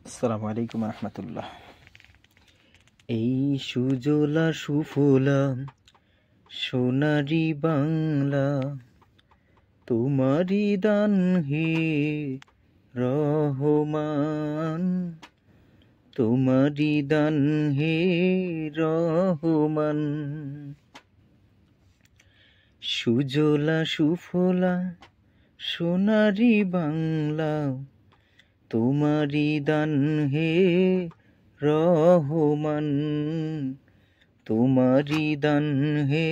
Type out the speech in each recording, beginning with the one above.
আসসালামু আলাইকুম রহমতুল্লাহ। এই সুজলা সুফলা সোনারি বাংলা, তোমারি দান হে রহমান, তোমারি দান হে রহমান। সুজলা সুফলা সোনারি বাংলা, তোমারি দান হে রহমান, তোমারি দান হে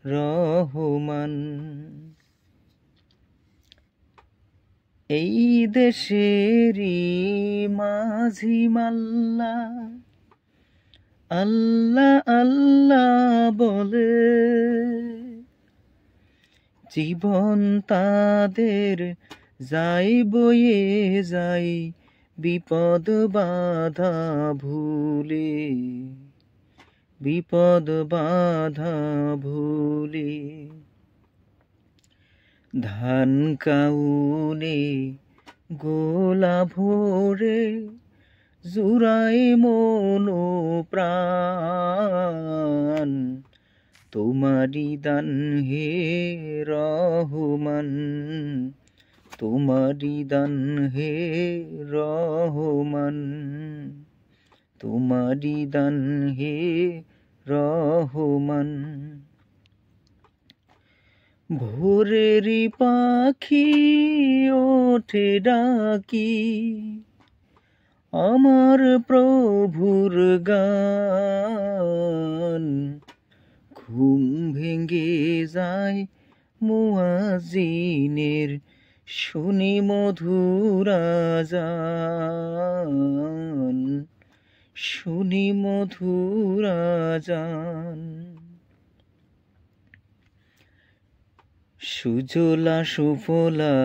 রহমান। এই দেশেরই মাঝি মাল্লা আল্লাহ আল্লাহ বলে, জীবন তাদের যাই বয়ে যাই বিপদ বাধা ভুলে, বিপদ বাধা ভুলে। ধান কাউনে গোলা ভরে জুড়াই মন প্রাণ, তোমারি দান হে রহমান, তোমারি দান হে রহমান, তোমারি দান হে রহমান। ভোরেরই পাখি ওঠে ডাকি আমার প্রভুর গান, ঘুম ভেঙে যায় মুয়াজ্জিনের শুনি মধুর আযান, শুনি মধুর আযান। সুজলা সুফলা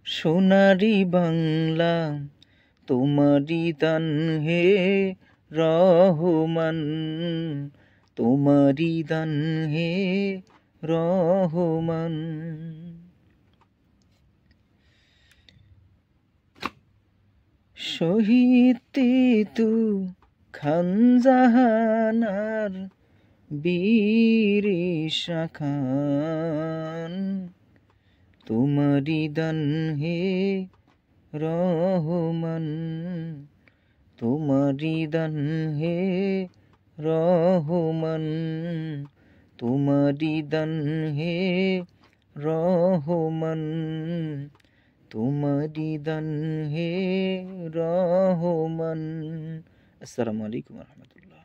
সোনারি বাংলা, তোমারি দান হে রহমান, তোমারি দান হে রহমান। শহীদ তিতু খানজাহানার বীর ঈশা খান, তোমারি দান হে রহমান, তোমারি দান হে রহমান, তোমারি দান হে রহমান, তোমারি দান হে রহমান। আসসালামু আলাইকুম রহমতুল্লাহ।